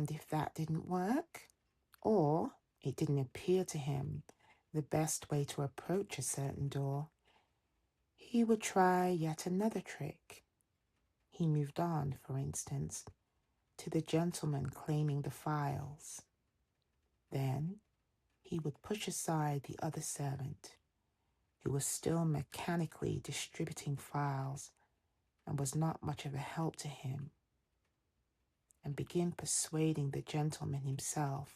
And if that didn't work, or it didn't appear to him the best way to approach a certain door, he would try yet another trick. He moved on, for instance, to the gentleman claiming the files. Then he would push aside the other servant, who was still mechanically distributing files and was not much of a help to him, and begin persuading the gentleman himself,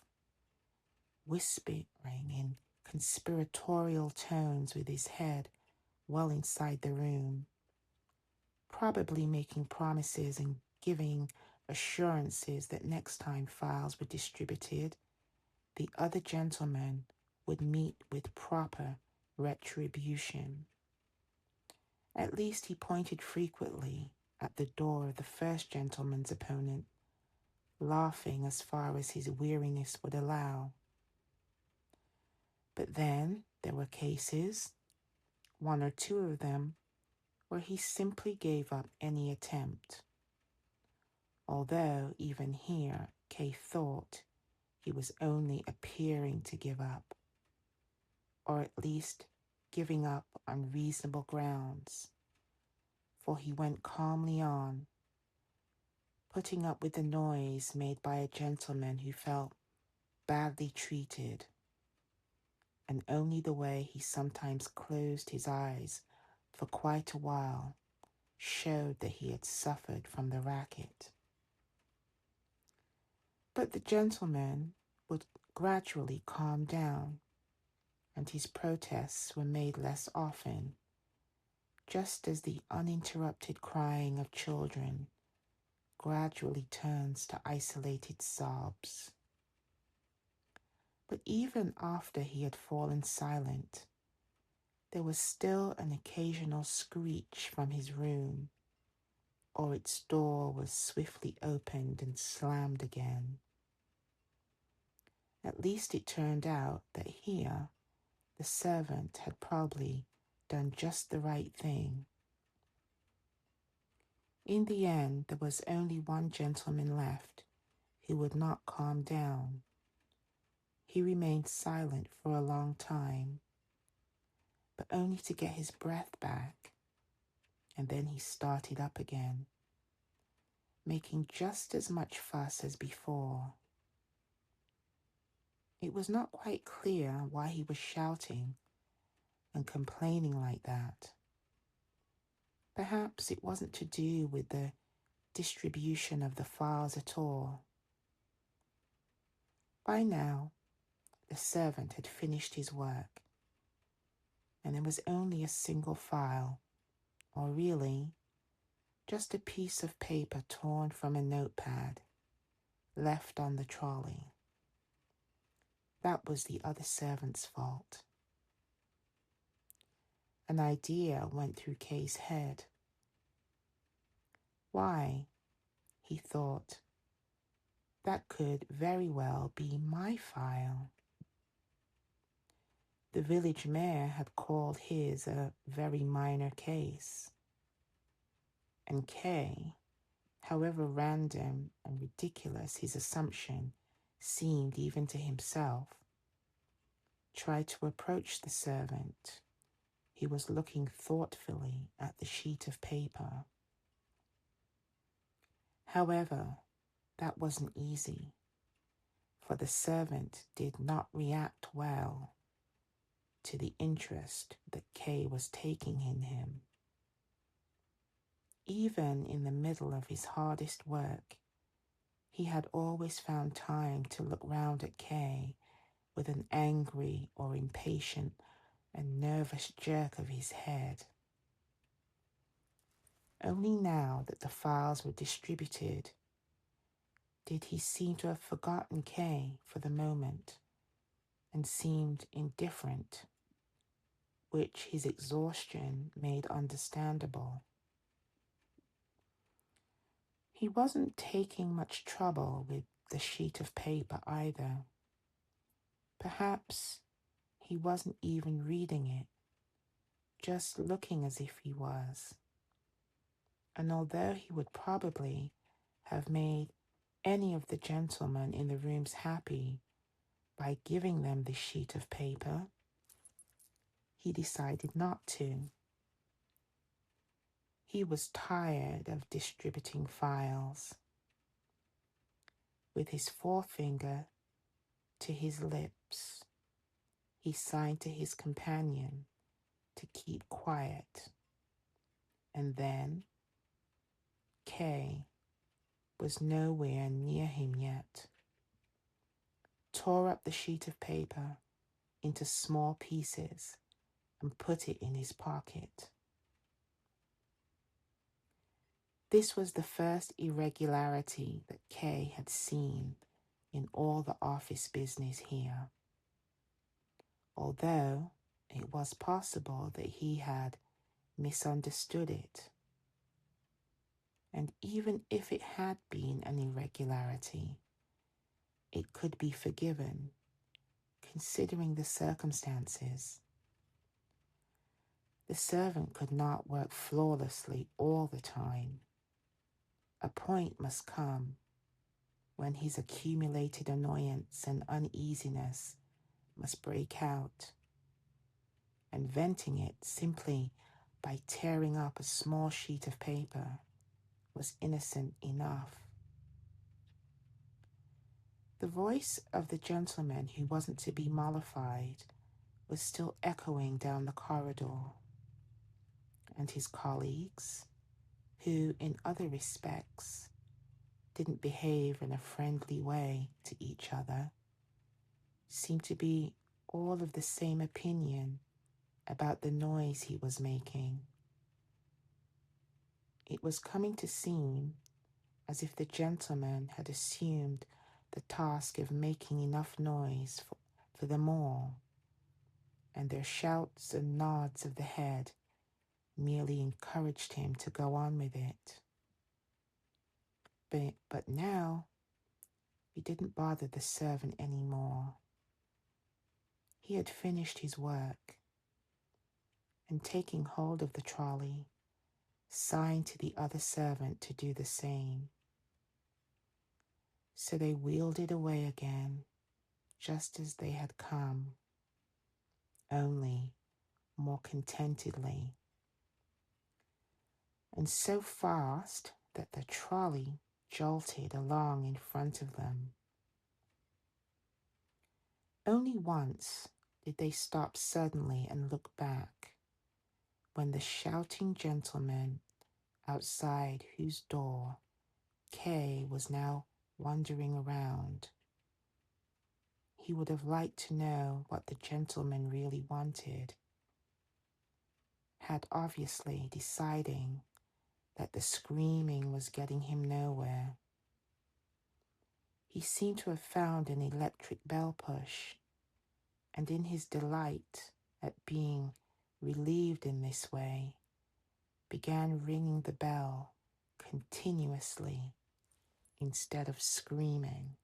whispering in conspiratorial tones with his head well inside the room, probably making promises and giving assurances that next time files were distributed, the other gentleman would meet with proper retribution. At least he pointed frequently at the door of the first gentleman's opponent, laughing as far as his weariness would allow. But then there were cases, one or two of them, where he simply gave up any attempt. Although even here Kay thought he was only appearing to give up, or at least giving up on reasonable grounds, for he went calmly on, putting up with the noise made by a gentleman who felt badly treated, and only the way he sometimes closed his eyes for quite a while showed that he had suffered from the racket. But the gentleman would gradually calm down, and his protests were made less often, just as the uninterrupted crying of children gradually turns to isolated sobs. But even after he had fallen silent, there was still an occasional screech from his room, or its door was swiftly opened and slammed again. At least it turned out that here the servant had probably done just the right thing. In the end, there was only one gentleman left who would not calm down. He remained silent for a long time, but only to get his breath back, and then he started up again, making just as much fuss as before. It was not quite clear why he was shouting and complaining like that. Perhaps it wasn't to do with the distribution of the files at all. By now, the servant had finished his work, and there was only a single file, or really, just a piece of paper torn from a notepad, left on the trolley. That was the other servant's fault. An idea went through Kay's head. Why, he thought, that could very well be my file. The village mayor had called his a very minor case. And Kay, however random and ridiculous his assumption seemed even to himself, tried to approach the servant. He was looking thoughtfully at the sheet of paper. However, that wasn't easy, for the servant did not react well to the interest that Kay was taking in him. Even in the middle of his hardest work, he had always found time to look round at Kay with an angry or impatient and nervous jerk of his head. Only now that the files were distributed did he seem to have forgotten Kay for the moment and seemed indifferent, which his exhaustion made understandable. He wasn't taking much trouble with the sheet of paper either. Perhaps he wasn't even reading it, just looking as if he was. And although he would probably have made any of the gentlemen in the rooms happy by giving them the sheet of paper, he decided not to. He was tired of distributing files. With his forefinger to his lips, he signed to his companion to keep quiet. And then Kay was nowhere near him yet, tore up the sheet of paper into small pieces and put it in his pocket. This was the first irregularity that Kay had seen in all the office business here, although it was possible that he had misunderstood it. And even if it had been an irregularity, it could be forgiven, considering the circumstances. The servant could not work flawlessly all the time. A point must come when his accumulated annoyance and uneasiness must break out, and venting it simply by tearing up a small sheet of paper was innocent enough. The voice of the gentleman who wasn't to be mollified was still echoing down the corridor, and his colleagues, who in other respects didn't behave in a friendly way to each other, seemed to be all of the same opinion about the noise he was making. It was coming to seem as if the gentleman had assumed the task of making enough noise for them all, and their shouts and nods of the head merely encouraged him to go on with it. But now, he didn't bother the servant anymore. He had finished his work, and taking hold of the trolley, signed to the other servant to do the same. So they wheeled it away again, just as they had come, only more contentedly, and so fast that the trolley jolted along in front of them. Only once did they stop suddenly and look back, when the shouting gentleman outside whose door Kay was now wandering around. He would have liked to know what the gentleman really wanted, had obviously deciding that the screaming was getting him nowhere. He seemed to have found an electric bell push, and in his delight at being relieved in this way, began ringing the bell continuously instead of screaming.